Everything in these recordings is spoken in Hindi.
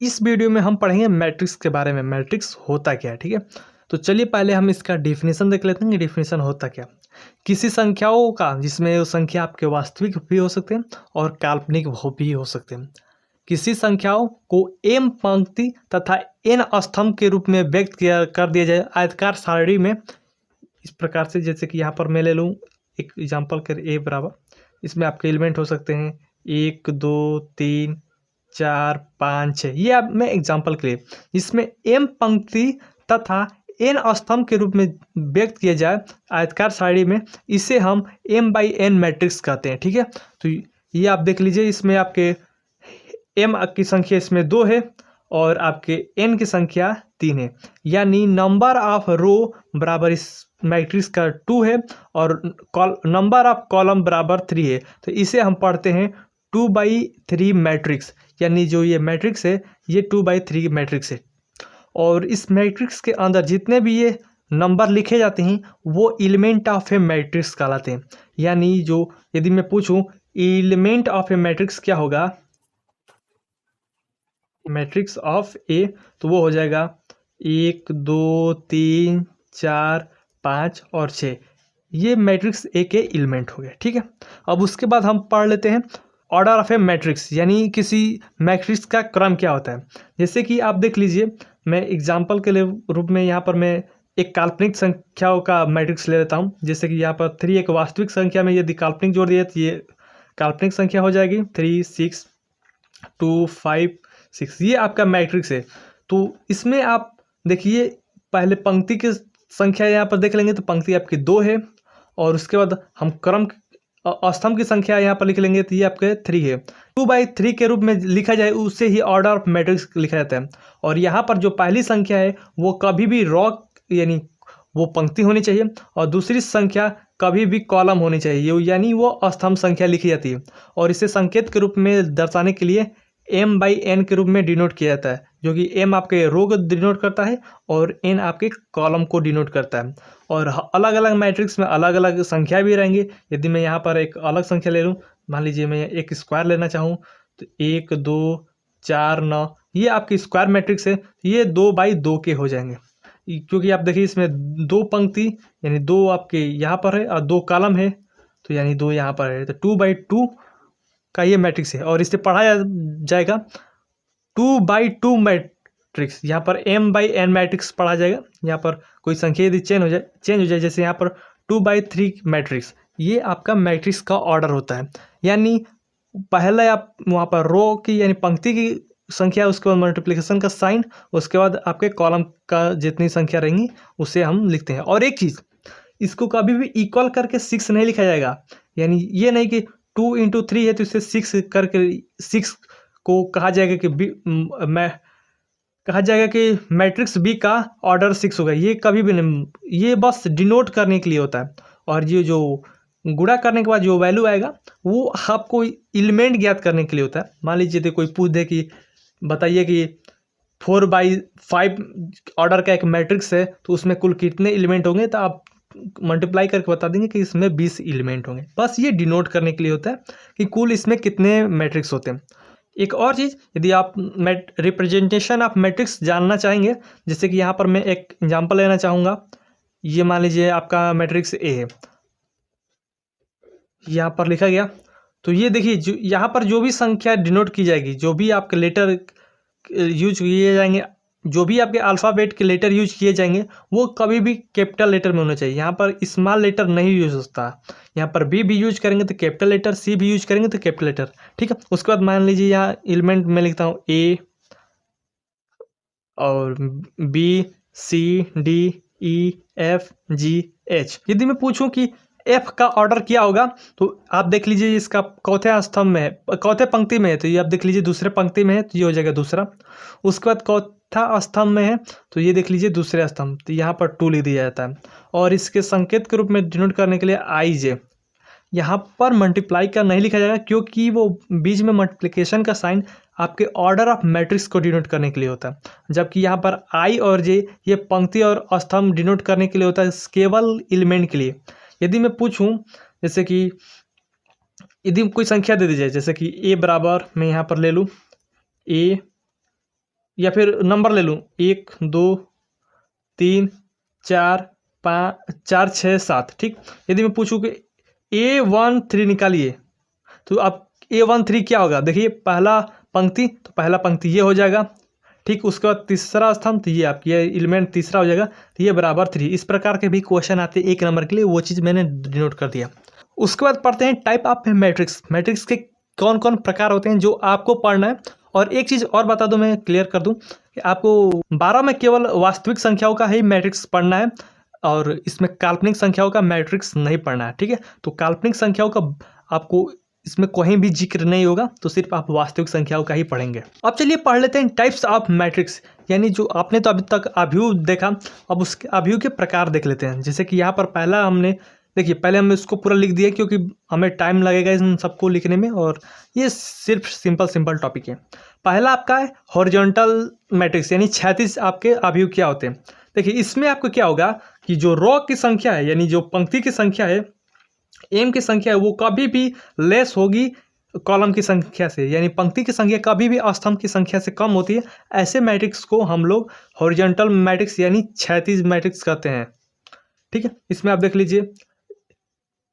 इस वीडियो में हम पढ़ेंगे मैट्रिक्स के बारे में। मैट्रिक्स होता क्या है, ठीक है। तो चलिए पहले हम इसका डेफिनेशन देख लेते हैं कि डेफिनेशन होता क्या। किसी संख्याओं का जिसमें वो संख्या आपके वास्तविक भी हो सकते हैं और काल्पनिक भी हो सकते हैं। किसी संख्याओं को एम पंक्ति तथा एन स्तंभ के रूप में व्यक्त किया कर दिया जाए आयताकार सारणी में, इस प्रकार से। जैसे कि यहाँ पर मैं ले लूँ एक एग्जाम्पल कर ए बराबर, इसमें आपके एलिमेंट हो सकते हैं 1 2 3 4 5 6। ये अब मैं एग्जाम्पल के लिए इसमें एम पंक्ति तथा एन स्तंभ के रूप में व्यक्त किया जाए आयताकार सारणी में, इसे हम एम बाई एन मैट्रिक्स कहते हैं, ठीक है। तो ये आप देख लीजिए, इसमें आपके एम की संख्या इसमें 2 है और आपके एन की संख्या 3 है, यानी नंबर ऑफ रो बराबर इस मैट्रिक्स का 2 है और नंबर ऑफ कॉलम बराबर 3 है। तो इसे हम पढ़ते हैं 2/3 मैट्रिक्स, यानी जो ये मैट्रिक्स है ये 2/3 मैट्रिक्स है। और इस मैट्रिक्स के अंदर जितने भी ये नंबर लिखे जाते हैं वो एलिमेंट ऑफ ए मैट्रिक्स कहलाते हैं। यानी जो यदि मैं पूछूं एलिमेंट ऑफ ए मैट्रिक्स क्या होगा, मैट्रिक्स ऑफ ए, तो वो हो जाएगा 1 2 3 4 5 और 6। ये मैट्रिक्स ए के एलिमेंट हो गए, ठीक है। अब उसके बाद हम पढ़ लेते हैं ऑर्डर ऑफ ए मैट्रिक्स, यानी किसी मैट्रिक्स का क्रम क्या होता है। जैसे कि आप देख लीजिए, मैं एग्जाम्पल के लिए रूप में यहाँ पर मैं एक काल्पनिक संख्याओं का मैट्रिक्स ले लेता हूँ। जैसे कि यहाँ पर 3 एक वास्तविक संख्या में यदि काल्पनिक जोड़ दिए तो ये काल्पनिक संख्या हो जाएगी। 3 6 2 5 6, ये आपका मैट्रिक्स है। तो इसमें आप देखिए पहले पंक्ति की संख्या यहाँ पर देख लेंगे तो पंक्ति आपकी 2 है और उसके बाद हम क्रम स्तंभ की संख्या यहाँ पर लिख लेंगे तो ये आपके 3 है। 2/3 के रूप में लिखा जाए उससे ही ऑर्डर ऑफ मैट्रिक्स लिखा जाता है। और यहाँ पर जो पहली संख्या है वो कभी भी रॉ यानी वो पंक्ति होनी चाहिए और दूसरी संख्या कभी भी कॉलम होनी चाहिए, यानी वो स्तंभ संख्या लिखी जाती है। और इसे संकेत के रूप में दर्शाने के लिए m बाई एन के रूप में डिनोट किया जाता है, जो कि m आपके रो को डिनोट करता है और n आपके कॉलम को डिनोट करता है। और अलग अलग मैट्रिक्स में अलग अलग संख्या भी रहेंगे। यदि मैं यहाँ पर एक अलग संख्या ले लूँ, मान लीजिए मैं एक स्क्वायर लेना चाहूँ तो 1 2 4 9, ये आपकी स्क्वायर मैट्रिक्स है। ये 2/2 के हो जाएंगे, क्योंकि आप देखिए इसमें 2 पंक्ति यानी 2 आपके यहाँ पर है और 2 कॉलम है, तो यानी 2 यहाँ पर है। तो 2/2 का ये मैट्रिक्स है और इससे पढ़ाया जाएगा 2/2 मैट्रिक्स। यहाँ पर m बाई एन मैट्रिक्स पढ़ा जाएगा। यहाँ पर कोई संख्या यदि चेंज हो जाए जैसे यहाँ पर 2/3 मैट्रिक्स, ये आपका मैट्रिक्स का ऑर्डर होता है। यानी पहले आप वहाँ पर रो की यानी पंक्ति की संख्या, उसके बाद मल्टीप्लिकेशन का साइन, उसके बाद आपके कॉलम का जितनी संख्या रहेंगी उसे हम लिखते हैं। और एक चीज़, इसको कभी भी इक्वल करके 6 नहीं लिखा जाएगा। यानी ये नहीं कि 2 × 3 है तो इसे 6 करके 6 को कहा जाएगा कि मैट्रिक्स बी का ऑर्डर 6 होगा। ये कभी भी नहीं, ये बस डिनोट करने के लिए होता है। और ये जो गुणा करने के बाद जो वैल्यू आएगा वो आपको एलिमेंट ज्ञात करने के लिए होता है। मान लीजिए तो कोई पूछ दे कि बताइए कि 4/5 ऑर्डर का एक मैट्रिक्स है तो उसमें कुल कितने एलिमेंट होंगे, तो आप मल्टीप्लाई करके बता देंगे कि इसमें 20 एलिमेंट होंगे। बस ये डिनोट करने के लिए होता है कि कुल इसमें कितने मैट्रिक्स होते हैं। एक और चीज़, यदि आप रिप्रेजेंटेशन ऑफ मैट्रिक्स जानना चाहेंगे, जैसे कि यहाँ पर मैं एक एग्जांपल लेना चाहूँगा। ये मान लीजिए आपका मैट्रिक्स ए है, यहाँ पर लिखा गया। तो ये देखिए जो यहाँ पर जो भी संख्या डिनोट की जाएगी, जो भी आपके लेटर यूज किए जाएंगे, जो भी आपके अल्फ़ाबेट के लेटर यूज किए जाएंगे वो कभी भी कैपिटल लेटर में होना चाहिए। यहाँ पर स्मॉल लेटर नहीं यूज होता। यहाँ पर बी भी यूज करेंगे तो कैपिटल लेटर, सी भी यूज करेंगे तो कैपिटल लेटर, ठीक है। उसके बाद मान लीजिए यहाँ एलिमेंट में लिखता हूँ ए और B C D E F G H. यदि मैं पूछूं कि एफ का ऑर्डर क्या होगा, तो आप देख लीजिए इसका चौथे स्तंभ में है, चौथे पंक्ति में है, तो ये आप देख लीजिए दूसरे पंक्ति में है तो ये हो जाएगा दूसरा। उसके बाद चौथा स्तंभ में है तो ये देख लीजिए दूसरे स्तंभ, तो यहाँ पर 2 लिख दिया जाता है। और इसके संकेत के रूप में डिनोट करने के लिए आई जे, यहाँ पर मल्टीप्लाई का नहीं लिखा जाएगा क्योंकि वो बीच में मल्टीप्लिकेशन का साइन आपके ऑर्डर ऑफ मैट्रिक्स को डिनोट करने के लिए होता है। जबकि यहाँ पर आई और जे ये पंक्ति और स्तंभ डिनोट करने के लिए होता है, केवल एलिमेंट के लिए। यदि मैं पूछूं जैसे कि यदि कोई संख्या दे दी जाए, जैसे कि ए बराबर मैं यहाँ पर ले लूँ ए या फिर नंबर ले लूँ 1 2 3 4 5 4 6 7, ठीक। यदि मैं पूछूँ कि A13 निकालिए, तो अब A13 क्या होगा? देखिए पहला पंक्ति, तो पहला पंक्ति ये हो जाएगा, ठीक। उसके बाद तीसरा स्तंभ, तो ये आपकी एलिमेंट तीसरा हो जाएगा, तो ये बराबर 3। इस प्रकार के भी क्वेश्चन आते हैं 1 नंबर के लिए, वो चीज़ मैंने डिनोट कर दिया। उसके बाद पढ़ते हैं टाइप ऑफ मैट्रिक्स। मैट्रिक्स के कौन कौन प्रकार होते हैं जो आपको पढ़ना है। और एक चीज़ और बता दूं, मैं क्लियर कर दूं कि आपको 12 में केवल वास्तविक संख्याओं का ही मैट्रिक्स पढ़ना है और इसमें काल्पनिक संख्याओं का मैट्रिक्स नहीं पढ़ना है, ठीक है। तो काल्पनिक संख्याओं का आपको इसमें कहीं भी जिक्र नहीं होगा, तो सिर्फ आप वास्तविक संख्याओं का ही पढ़ेंगे। अब चलिए पढ़ लेते हैं टाइप्स ऑफ मैट्रिक्स, यानी जो आपने तो अभी तक अभिव्यू देखा, अब उसके अभिव्यू के प्रकार देख लेते हैं। जैसे कि यहाँ पर पहला हमने देखिए, पहले हम इसको पूरा लिख दिए क्योंकि हमें टाइम लगेगा इन सबको लिखने में, और ये सिर्फ सिंपल टॉपिक है। पहला आपका है हॉरिजॉन्टल मैट्रिक्स, यानी क्षैतिज आपके अभिव्यू क्या होते हैं। देखिए इसमें आपको क्या होगा कि जो रो की संख्या है, यानी जो पंक्ति की संख्या है, एम की संख्या है, वो कभी भी लेस होगी कॉलम की संख्या से, यानी पंक्ति की संख्या कभी भी स्तंभ की संख्या से कम होती है। ऐसे मैट्रिक्स को हम लोग हॉरिजॉन्टल मैट्रिक्स यानी क्षैतिज मैट्रिक्स कहते हैं, ठीक है। इसमें आप देख लीजिए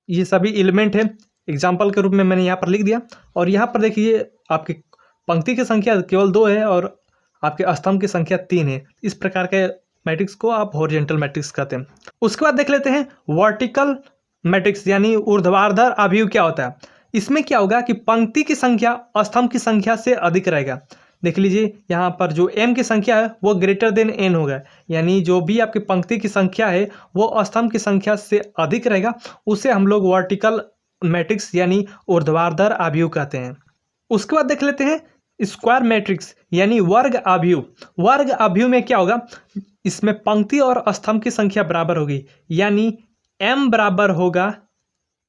ये सभी एलिमेंट है, एग्जाम्पल के रूप में मैंने यहाँ पर लिख दिया। और यहाँ पर देखिए आपकी पंक्ति की संख्या केवल 2 है और आपके स्तंभ की संख्या 3 है। इस प्रकार के मैट्रिक्स को आप हॉरिजॉन्टल मैट्रिक्स कहते हैं। उसके बाद देख लेते हैं वर्टिकल मैट्रिक्स, यानी ऊर्ध्वाधर अभिव्यक्ति क्या होता है। इसमें क्या होगा कि पंक्ति की संख्या स्तंभ की संख्या से अधिक रहेगा। देख लीजिए यहाँ पर जो m की संख्या है वो ग्रेटर देन n होगा, यानी जो भी आपकी पंक्ति की संख्या है वो स्तंभ की संख्या से अधिक रहेगा, उसे हम लोग वर्टिकल मैट्रिक्स यानी ऊर्ध्वाधर अभिव्यक्ति कहते हैं। उसके बाद देख लेते हैं स्क्वायर मैट्रिक्स, यानी वर्ग अभिव्यक्ति। वर्ग अभिव्यक्ति में क्या होगा, इसमें पंक्ति और स्तंभ की संख्या बराबर होगी, यानी m बराबर होगा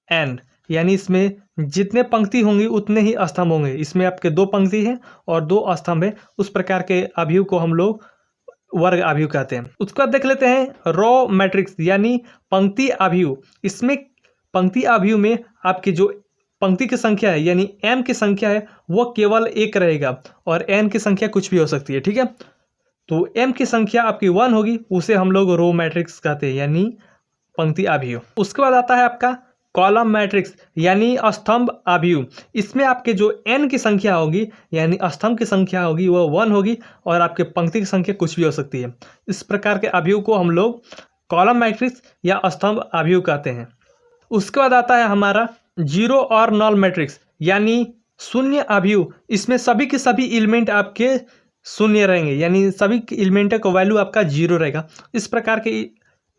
n, यानी इसमें जितने पंक्ति होंगी उतने ही स्तंभ होंगे। इसमें आपके 2 पंक्ति हैं और 2 स्तंभ है, उस प्रकार के अभिव्यक्ति को हम लोग वर्ग अभिव्यक्ति कहते हैं। उसके बाद देख लेते हैं रो मैट्रिक्स, यानी पंक्ति अभिव्यक्ति। इसमें पंक्ति अभिव्यक्ति में आपकी जो पंक्ति की संख्या है, यानी m की संख्या है, वो केवल 1 रहेगा और n की संख्या कुछ भी हो सकती है, ठीक है। तो m की संख्या आपकी 1 होगी, उसे हम लोग रो मैट्रिक्स कहते हैं, यानी पंक्ति अभिव्यक्ति। उसके बाद आता है आपका कॉलम मैट्रिक्स, यानी स्तंभ अभिव्यक्ति। इसमें आपके जो n की संख्या होगी, यानी स्तंभ की संख्या होगी, वो 1 होगी और आपके पंक्ति की संख्या कुछ भी हो सकती है। इस प्रकार के अभिव्यक्ति को हम लोग कॉलम मैट्रिक्स या स्तंभ अभिव्यक्ति कहते हैं। उसके बाद आता है हमारा जीरो और नल मैट्रिक्स, यानी शून्य अभिव्यक्ति। इसमें सभी के सभी एलिमेंट आपके शून्य रहेंगे, यानी सभी एलिमेंट का वैल्यू आपका 0 रहेगा। इस प्रकार के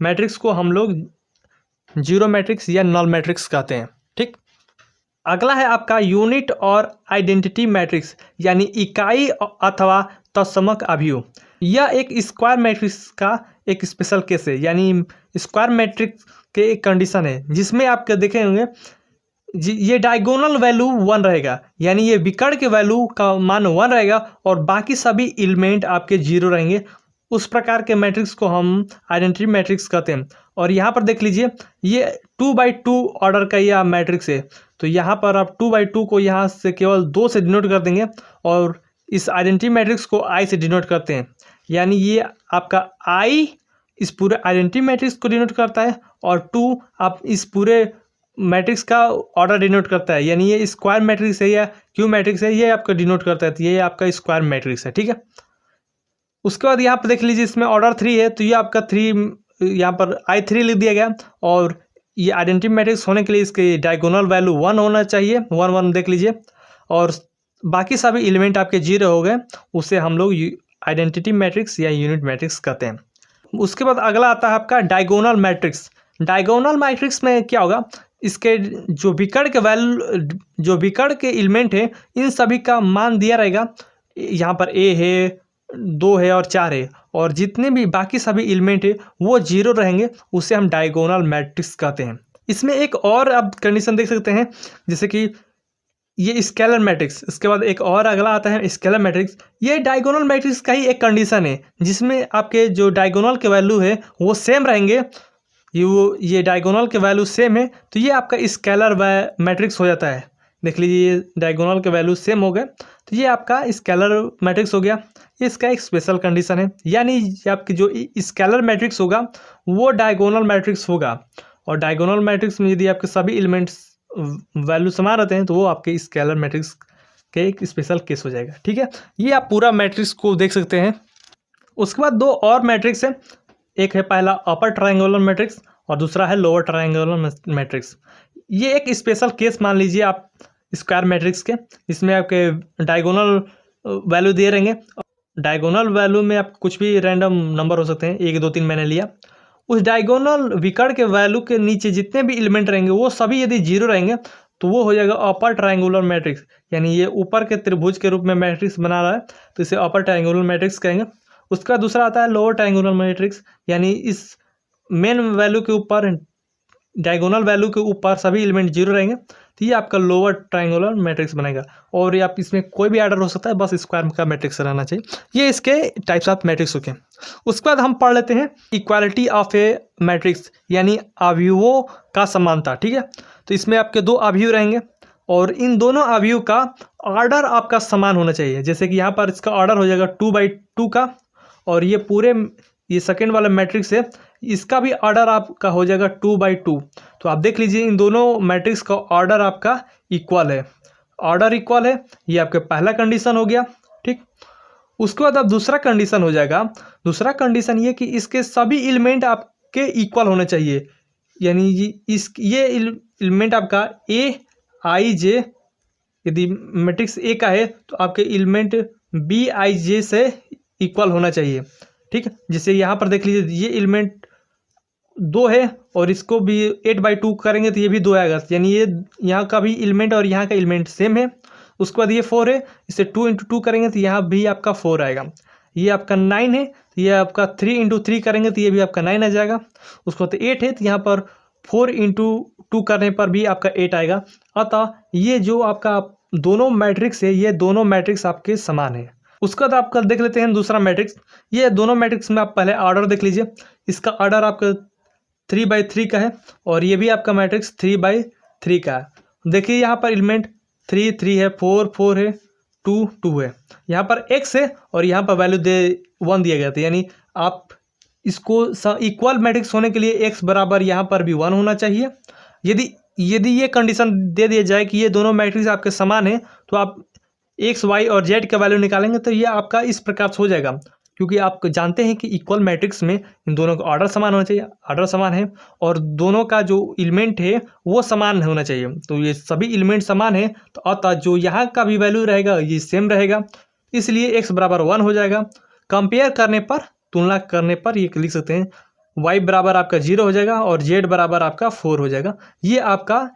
मैट्रिक्स को हम लोग जीरो मैट्रिक्स या नल मैट्रिक्स कहते हैं, ठीक। अगला है आपका यूनिट और आइडेंटिटी मैट्रिक्स, यानी इकाई अथवा तत्समक अभिव्यक्ति। यह एक स्क्वायर मैट्रिक्स का एक स्पेशल केस है, यानी स्क्वायर मैट्रिक्स के एक कंडीशन है जिसमें आपके देखे होंगे ये डायगोनल वैल्यू 1 रहेगा, यानी ये विकर्ण के वैल्यू का मान 1 रहेगा और बाकी सभी एलिमेंट आपके 0 रहेंगे। उस प्रकार के मैट्रिक्स को हम आइडेंटिटी मैट्रिक्स कहते हैं। और यहाँ पर देख लीजिए ये 2/2 ऑर्डर का यह मैट्रिक्स है, तो यहाँ पर आप 2/2 को यहाँ से केवल 2 से डिनोट कर देंगे और इस आइडेंटिटी मैट्रिक्स को I से डिनोट करते हैं, यानी ये आपका I इस पूरे आइडेंटिटी मैट्रिक्स को डिनोट करता है और 2 आप इस पूरे मैट्रिक्स का ऑर्डर डिनोट करता है, यानी ये स्क्वायर मैट्रिक्स है या क्यू मैट्रिक्स है, ये आपका डिनोट करता है, तो ये आपका स्क्वायर मैट्रिक्स है, ठीक है। उसके बाद यहाँ पर देख लीजिए इसमें ऑर्डर 3 है, तो ये आपका 3 यहाँ पर I3 लिख दिया गया और ये आइडेंटिटी मैट्रिक्स होने के लिए इसके डायगोनल वैल्यू 1 होना चाहिए, 1 1 देख लीजिए, और बाकी सभी एलिमेंट आपके 0 हो गए, उसे हम लोग आइडेंटिटी मैट्रिक्स या यूनिट मैट्रिक्स कहते हैं। उसके बाद अगला आता है आपका डायगोनल मैट्रिक्स। डायगोनल मैट्रिक्स में क्या होगा, इसके जो विकर्ण के वैल्यू जो विकर्ण के एलिमेंट है इन सभी का मान दिया रहेगा, यहाँ पर A है, 2 है और 4 है, और जितने भी बाकी सभी एलिमेंट है वो 0 रहेंगे, उसे हम डायगोनल मैट्रिक्स कहते हैं। इसमें एक और आप कंडीशन देख सकते हैं, जैसे कि ये स्केलर मैट्रिक्स। इसके बाद एक और अगला आता है स्केलर मैट्रिक्स। ये डायगोनल मैट्रिक्स का ही एक कंडीशन है जिसमें आपके जो डायगोनल के वैल्यू है वो सेम रहेंगे, ये डायगोनल के वैल्यू सेम है, तो ये आपका स्केलर मैट्रिक्स हो जाता है। देख लीजिए ये डायगोनल के वैल्यू सेम हो गए, तो ये आपका स्केलर मैट्रिक्स हो गया। इसका एक स्पेशल कंडीशन है, यानी आपकी जो स्केलर मैट्रिक्स होगा वो डायगोनल मैट्रिक्स होगा, और डायगोनल मैट्रिक्स में यदि आपके सभी एलिमेंट्स वैल्यू समान रहते हैं तो वो आपके स्केलर मैट्रिक्स के एक स्पेशल केस हो जाएगा। ठीक है, ये आप पूरा मैट्रिक्स को देख सकते हैं। उसके बाद दो और मैट्रिक्स है, एक है पहला अपर ट्रायंगुलर मैट्रिक्स और दूसरा है लोअर ट्रायंगुलर मैट्रिक्स। ये एक स्पेशल केस मान लीजिए आप स्क्वायर मैट्रिक्स के, इसमें आपके डायगोनल वैल्यू दिए रहेंगे। डायगोनल वैल्यू में आप कुछ भी रैंडम नंबर हो सकते हैं, 1 2 3 मैंने लिया। उस डायगोनल विकर्ण के वैल्यू के नीचे जितने भी एलिमेंट रहेंगे वो सभी यदि जीरो रहेंगे तो वो हो जाएगा अपर ट्रायंगुलर मैट्रिक्स, यानी ये ऊपर के त्रिभुज के रूप में मैट्रिक्स बना रहा है तो इसे अपर ट्रायंगुलर मैट्रिक्स कहेंगे। उसका दूसरा आता है लोअर ट्रायंगुलर मैट्रिक्स, यानी इस मेन वैल्यू के ऊपर डायगोनल वैल्यू के ऊपर सभी एलिमेंट जीरो रहेंगे तो ये आपका लोअर ट्रायंगुलर मैट्रिक्स बनेगा। और ये आप इसमें कोई भी आर्डर हो सकता है, बस स्क्वायर का मैट्रिक्स रहना चाहिए। ये इसके टाइप्स ऑफ मैट्रिक्स हो गए। उसके बाद हम पढ़ लेते हैं इक्वालिटी ऑफ ए मैट्रिक्स, यानी अवयवों का समानता। ठीक है, तो इसमें आपके दो अवयव रहेंगे और इन दोनों अवयव का ऑर्डर आपका समान होना चाहिए। जैसे कि यहाँ पर इसका ऑर्डर हो जाएगा 2/2 का, और ये पूरे ये सेकेंड वाला मैट्रिक्स है इसका भी ऑर्डर आपका हो जाएगा 2/2। तो आप देख लीजिए इन दोनों मैट्रिक्स का ऑर्डर आपका इक्वल है, ऑर्डर इक्वल है। ये आपका पहला कंडीशन हो गया। ठीक, उसके बाद अब दूसरा कंडीशन हो जाएगा। दूसरा कंडीशन ये कि इसके सभी एलिमेंट आपके इक्वल होने चाहिए, यानी ये एलिमेंट आपका ए आई जे, यदि मैट्रिक्स ए का है तो आपके एलिमेंट बी आई जे से इक्वल होना चाहिए। ठीक है, जैसे यहाँ पर देख लीजिए ये एलिमेंट 2 है और इसको भी 8/2 करेंगे तो ये भी 2 आएगा, यानी ये यहाँ का भी एलिमेंट और यहाँ का एलिमेंट सेम है। उसके बाद ये 4 है, इसे 2 × 2 करेंगे तो यहाँ भी आपका 4 आएगा। ये आपका 9 है तो ये आपका 3 × 3 करेंगे तो ये भी आपका 9 आ जाएगा। उसके बाद 8 है तो यहाँ पर 4 × 2 करने पर भी आपका 8 आएगा। अतः ये जो आपका दोनों मैट्रिक्स है ये दोनों मैट्रिक्स आपके समान है। उसके बाद आपका देख लेते हैं दूसरा मैट्रिक्स। ये दोनों मैट्रिक्स में आप पहले ऑर्डर देख लीजिए। इसका ऑर्डर आपका 3/3 का है और ये भी आपका मैट्रिक्स 3/3 का है। देखिए यहाँ पर एलिमेंट 3 3 है, 4 4 है, 2 2 है। यहाँ पर x है और यहाँ पर वैल्यू 1 दिया गया था, यानी आप इसको इक्वल मैट्रिक्स होने के लिए x बराबर यहाँ पर भी 1 होना चाहिए। यदि ये कंडीशन दे दिया जाए कि ये दोनों मैट्रिक्स आपके समान है तो आप x y और z का वैल्यू निकालेंगे तो ये आपका इस प्रकार से हो जाएगा, क्योंकि आप जानते हैं कि इक्वल मैट्रिक्स में इन दोनों का ऑर्डर समान होना चाहिए। ऑर्डर समान है और दोनों का जो एलिमेंट है वो समान होना चाहिए। तो ये सभी एलिमेंट समान है तो अतः जो यहाँ का भी वैल्यू रहेगा ये सेम रहेगा, इसलिए x बराबर 1 हो जाएगा। कंपेयर करने पर, तुलना करने पर ये लिख सकते हैं y बराबर आपका 0 हो जाएगा और z बराबर आपका 4 हो जाएगा। ये आपका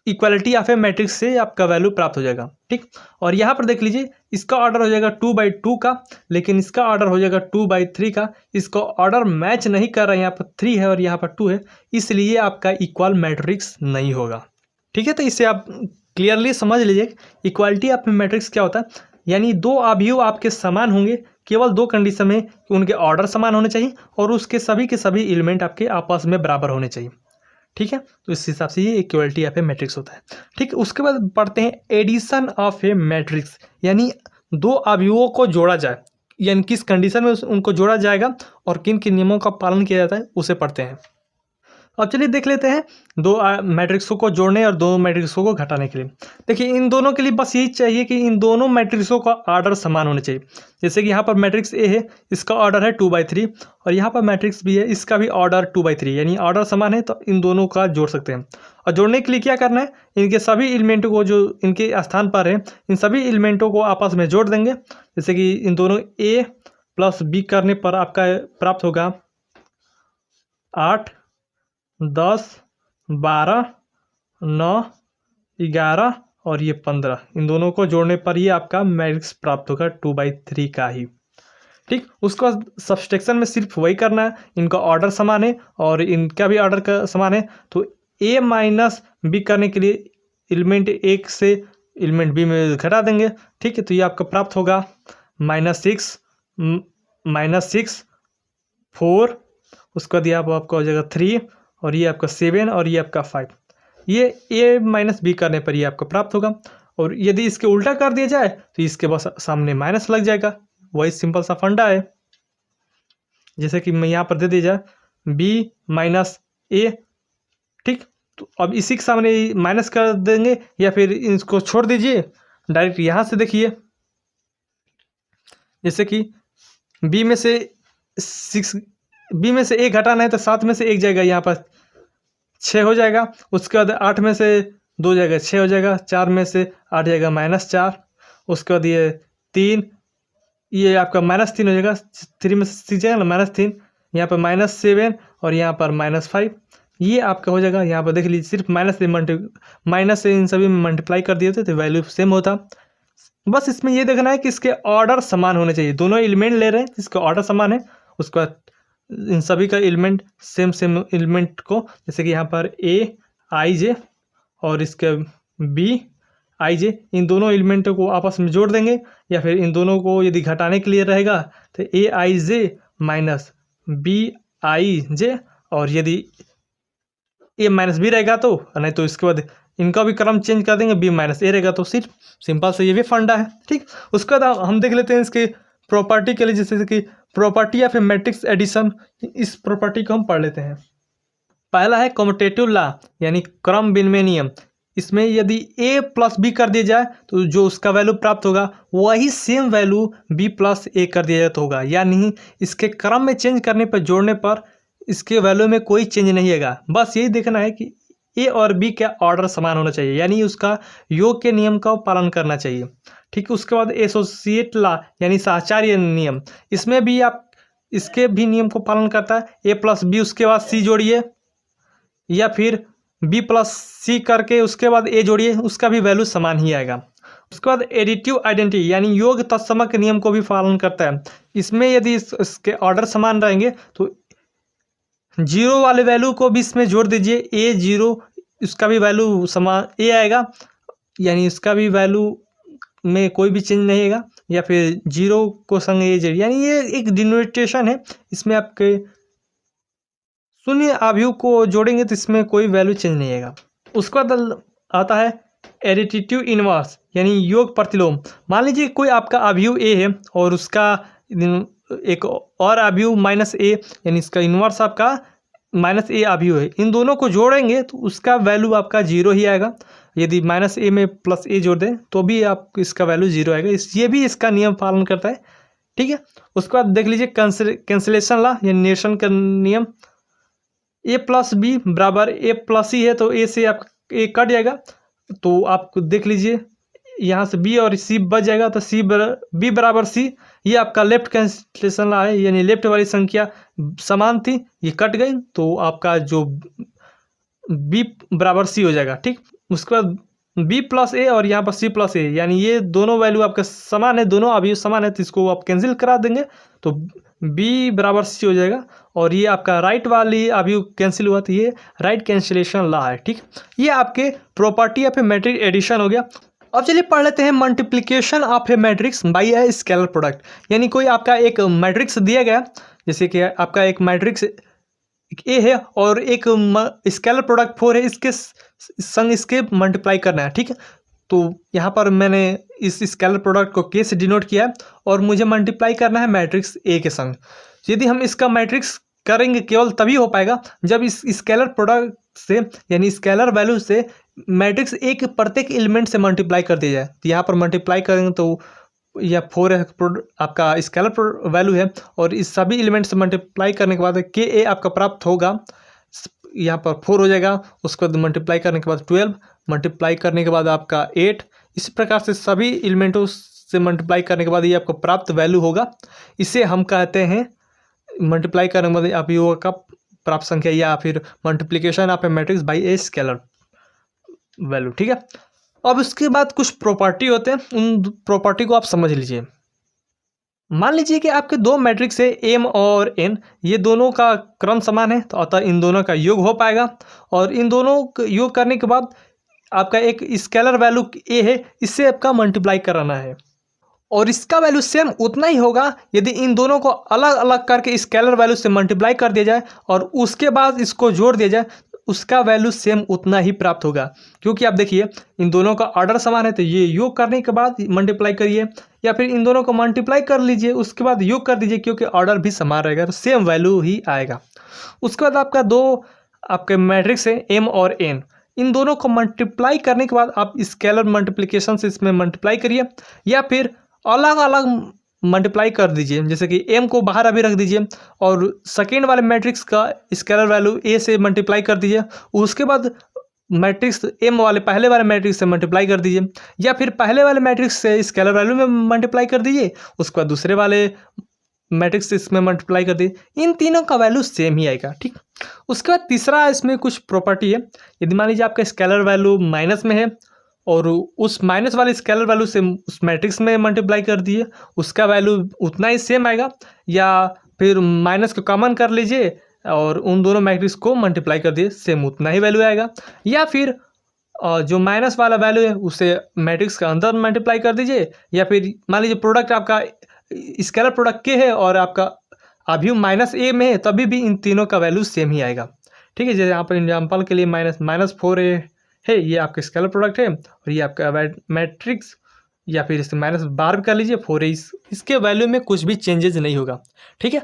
इक्वालिटी ऑफ ए मैट्रिक्स से आपका वैल्यू प्राप्त हो जाएगा। ठीक, और यहाँ पर देख लीजिए इसका ऑर्डर हो जाएगा 2/2 का, लेकिन इसका ऑर्डर हो जाएगा 2/3 का। इसका ऑर्डर मैच नहीं कर रहा है, यहाँ पर 3 है और यहाँ पर 2 है, इसलिए आपका इक्वल मैट्रिक्स नहीं होगा। ठीक है, तो इससे आप क्लियरली समझ लीजिए इक्वालिटी ऑफ मैट्रिक्स क्या होता है, यानी दो अवयव आपके समान होंगे केवल दो कंडीशन में कि उनके ऑर्डर समान होने चाहिए और उसके सभी के सभी एलिमेंट आपके आपस में बराबर होने चाहिए। ठीक है, तो इस हिसाब से ये इक्वलिटी ऑफ ए मैट्रिक्स होता है। ठीक, उसके बाद पढ़ते हैं एडिशन ऑफ ए मैट्रिक्स, यानी दो अवयवों को जोड़ा जाए, यानी किस कंडीशन में उनको जोड़ा जाएगा और किन किन नियमों का पालन किया जाता है उसे पढ़ते हैं। अब चलिए देख लेते हैं दो मैट्रिक्सों को जोड़ने और दो मैट्रिक्सों को घटाने के लिए। देखिए इन दोनों के लिए बस यही चाहिए कि इन दोनों मैट्रिक्सों का ऑर्डर समान होना चाहिए। जैसे कि यहाँ पर मैट्रिक्स ए है, इसका ऑर्डर है 2/3 और यहाँ पर मैट्रिक्स बी है, इसका भी ऑर्डर 2/3, यानी ऑर्डर समान है तो इन दोनों का जोड़ सकते हैं। और जोड़ने के लिए क्या करना है, इनके सभी एलिमेंटों को जो इनके स्थान पर है इन सभी एलिमेंटों को आपस में जोड़ देंगे। जैसे कि इन दोनों ए प्लस बी करने पर आपका प्राप्त होगा 8 10 12 9 11 और ये 15। इन दोनों को जोड़ने पर ये आपका मैट्रिक्स प्राप्त होगा 2/3 का ही। ठीक, उसको सब्सट्रैक्शन में सिर्फ वही करना है, इनका ऑर्डर समान है और इनका भी ऑर्डर का समान है। तो a माइनस बी करने के लिए एलिमेंट ए से एलिमेंट बी में घटा देंगे। ठीक है, तो ये आपका प्राप्त होगा -6 4, उसका दिया आपका हो जाएगा 3 और ये आपका 7 और ये आपका 5। ये a माइनस बी करने पर ये आपको प्राप्त होगा। और यदि इसके उल्टा कर दिया जाए तो इसके बस सामने माइनस लग जाएगा। वही सिंपल सा फंडा है। जैसे कि मैं यहाँ पर दे दिया जाए बी माइनस ए, ठीक। तो अब इसी के सामने माइनस कर देंगे या फिर इसको छोड़ दीजिए डायरेक्ट यहाँ से देखिए। जैसे कि बी में से ए घटाना है तो 7 में से 1 जाएगा, यहाँ पर 6 हो जाएगा। उसके बाद 8 में से 2 जाएगा 6 हो जाएगा। 4 में से 8 जाएगा -4। उसके बाद ये 3, ये आपका -3 हो जाएगा। 3 में से 6 जाएगा ना -3। यहाँ पर -7 और यहाँ पर -5, ये आपका हो जाएगा। यहाँ पर देख लीजिए सिर्फ माइनस से इन सभी में मल्टीप्लाई कर दिए थे तो वैल्यू सेम होता। बस इसमें ये देखना है कि इसके ऑर्डर समान होने चाहिए। दोनों एलिमेंट ले रहे हैं इसका ऑर्डर समान है। उसके बाद इन सभी का एलिमेंट सेम एलिमेंट को, जैसे कि यहाँ पर ए आई जे और इसके बी आई जे, इन दोनों एलिमेंटों को आपस में जोड़ देंगे। या फिर इन दोनों को यदि घटाने के लिए रहेगा तो ए आई जे माइनस बी आई जे, और यदि ए माइनस बी रहेगा तो, नहीं तो इसके बाद इनका भी क्रम चेंज कर देंगे, बी माइनस ए रहेगा तो। सिर्फ सिंपल से ये भी फंडा है, ठीक। उसके बाद हम देख लेते हैं इसके प्रॉपर्टी के लिए, जैसे कि प्रॉपर्टी या फिर मैट्रिक्स एडिशन। इस प्रॉपर्टी को हम पढ़ लेते हैं। पहला है कम्यूटेटिव लॉ यानी क्रम विनिमय नियम। इसमें यदि a प्लस बी कर दिया जाए तो जो उसका वैल्यू प्राप्त होगा वही सेम वैल्यू b प्लस ए कर दिया जाए तो होगा। यानी इसके क्रम में चेंज करने पर, जोड़ने पर इसके वैल्यू में कोई चेंज नहीं आएगा। बस यही देखना है कि ए और बी का ऑर्डर समान होना चाहिए, यानी उसका योग के नियम का पालन करना चाहिए, ठीक। उसके बाद एसोसिएट लॉ यानी साहचर्य नियम। इसमें भी आप इसके भी नियम को पालन करता है। ए प्लस बी उसके बाद सी जोड़िए, या फिर बी प्लस सी करके उसके बाद ए जोड़िए, उसका भी वैल्यू समान ही आएगा। उसके बाद एडिटिव आइडेंटिटी यानी योग तत्सम के नियम को भी पालन करता है। इसमें यदि इसके ऑर्डर समान रहेंगे तो 0 वाले वैल्यू को भी इसमें जोड़ दीजिए। ए 0 उसका भी वैल्यू समान ए आएगा, यानी इसका भी वैल्यू में कोई भी चेंज नहीं आएगा। या फिर 0 को संग ए जोड़िए, यानी ये एक डिनोटेशन है। इसमें आपके शून्य अवयव को जोड़ेंगे तो इसमें कोई वैल्यू चेंज नहीं आएगा। उसके बाद आता है एडिटिव इनवर्स यानी योग प्रतिलोम। मान लीजिए कोई आपका अवयव ए है और उसका एक और अवयव -a, यानी इसका इनवर्स आपका -a अवयव है। इन दोनों को जोड़ेंगे तो उसका वैल्यू आपका 0 ही आएगा। यदि -a में +a जोड़ दें तो भी आप इसका वैल्यू 0 आएगा। ये भी इसका नियम पालन करता है, ठीक है। उसके बाद देख लीजिए कैंसिलेशन लॉ यानी निरसन का नियम। ए प्लस बी बराबर ए प्लस सी है तो ए से आप ए कट जाएगा, तो आप देख लीजिए यहाँ से बी और सी बच जाएगा तो बी बराबर सी। ये आपका लेफ्ट कैंसिलेशन लॉ है, यानी लेफ्ट वाली संख्या समान थी, ये कट गई तो आपका जो बी बराबर सी हो जाएगा, ठीक। उसके बाद बी प्लस ए और यहाँ पर सी प्लस ए, यानी ये दोनों वैल्यू आपके समान है, दोनों अवयव समान है, तो इसको आप कैंसिल करा देंगे तो बी बराबर सी हो जाएगा। और ये आपका राइट वाली अवयव कैंसिल हुआ तो ये राइट कैंसिलेशन लॉ है, ठीक। ये आपके प्रॉपर्टी या फिर मैट्रिक्स एडिशन हो गया। अब चलिए पढ़ लेते हैं multiplication of A matrix bye a scalar product. यानी कोई आपका एक मैट्रिक्स दिया गया, जैसे कि आपका एक मैट्रिक्स ए है और एक स्केलर प्रोडक्ट 4 है, इसके संग इसके मल्टीप्लाई करना है, ठीक है। तो यहाँ पर मैंने इस स्केलर प्रोडक्ट को के से डिनोट किया है और मुझे मल्टीप्लाई करना है मैट्रिक्स ए के संग। यदि हम इसका मैट्रिक्स करेंगे केवल तभी हो पाएगा जब इस स्केलर प्रोडक्ट से यानी स्केलर वैल्यू से मैट्रिक्स ए के प्रत्येक एलिमेंट से मल्टीप्लाई कर दिया जाए। तो यहाँ पर मल्टीप्लाई करेंगे तो यह 4 है आपका स्केलर वैल्यू है, और इस सभी एलिमेंट से मल्टीप्लाई करने के बाद के ए आपका प्राप्त होगा। यहाँ पर 4 हो जाएगा, उसको मल्टीप्लाई करने के बाद 12, मल्टीप्लाई करने के बाद आपका 8। इसी प्रकार से सभी एलिमेंटों से मल्टीप्लाई करने के बाद ये आपको प्राप्त वैल्यू होगा। इसे हम कहते हैं मल्टीप्लाई करने के बाद आप ये का प्राप्त संख्या या फिर multiplication of A matrix bye a scalar value, ठीक है। अब उसके बाद कुछ प्रॉपर्टी होते हैं, उन प्रॉपर्टी को आप समझ लीजिए। मान लीजिए कि आपके दो मैट्रिक्स है एम और एन, ये दोनों का क्रम समान है, तो अतः इन दोनों का योग हो पाएगा। और इन दोनों का योग करने के बाद आपका एक स्केलर वैल्यू ए है, इससे आपका मल्टीप्लाई कराना है और इसका वैल्यू सेम उतना ही होगा यदि इन दोनों को अलग अलग करके स्केलर वैल्यू से मल्टीप्लाई कर दिया जाए और उसके बाद इसको जोड़ दिया जाए। उसका वैल्यू सेम उतना ही प्राप्त होगा, क्योंकि आप देखिए इन दोनों का ऑर्डर समान है, तो ये योग करने के बाद मल्टीप्लाई करिए, या फिर इन दोनों को मल्टीप्लाई कर लीजिए उसके बाद योग कर दीजिए, क्योंकि ऑर्डर भी समान रहेगा तो सेम वैल्यू ही आएगा। उसके बाद आपका दो आपके मैट्रिक्स है m और n, इन दोनों को मल्टीप्लाई करने के बाद आप स्केलर मल्टीप्लिकेशन से इसमें मल्टीप्लाई करिए, या फिर अलग अलग मल्टीप्लाई कर दीजिए। जैसे कि m को बाहर अभी रख दीजिए और सेकेंड वाले मैट्रिक्स का स्केलर वैल्यू a से मल्टीप्लाई कर दीजिए, उसके बाद मैट्रिक्स m वाले पहले वाले मैट्रिक्स से मल्टीप्लाई कर दीजिए, या फिर पहले वाले मैट्रिक्स से स्केलर वैल्यू में मल्टीप्लाई कर दीजिए, उसके बाद दूसरे वाले मैट्रिक्स इसमें मल्टीप्लाई कर दी, इन तीनों का वैल्यू सेम ही आएगा। ठीक, उसके बाद तीसरा इसमें कुछ प्रॉपर्टी है। यदि मान लीजिए आपका स्केलर वैल्यू माइनस में है और उस माइनस वाले स्केलर वैल्यू से उस मैट्रिक्स में मल्टीप्लाई कर दिए, उसका वैल्यू उतना ही सेम आएगा, या फिर माइनस को कॉमन कर लीजिए और उन दोनों मैट्रिक्स को मल्टीप्लाई कर दिए, सेम उतना ही वैल्यू आएगा, या फिर जो माइनस वाला वैल्यू है उसे मैट्रिक्स के अंदर मल्टीप्लाई कर दीजिए, या फिर मान लीजिए प्रोडक्ट आपका स्केलर प्रोडक्ट के है और आपका अभी माइनस ए में है, तभी भी इन तीनों का वैल्यू सेम ही आएगा। ठीक है, जैसे यहाँ पर एग्जाम्पल के लिए -4a है, ये आपका स्केलर प्रोडक्ट है, और ये आपका मैट्रिक्स, या फिर इसे माइनस बार भी कर लीजिए 4a, इसके वैल्यू में कुछ भी चेंजेस नहीं होगा। ठीक है।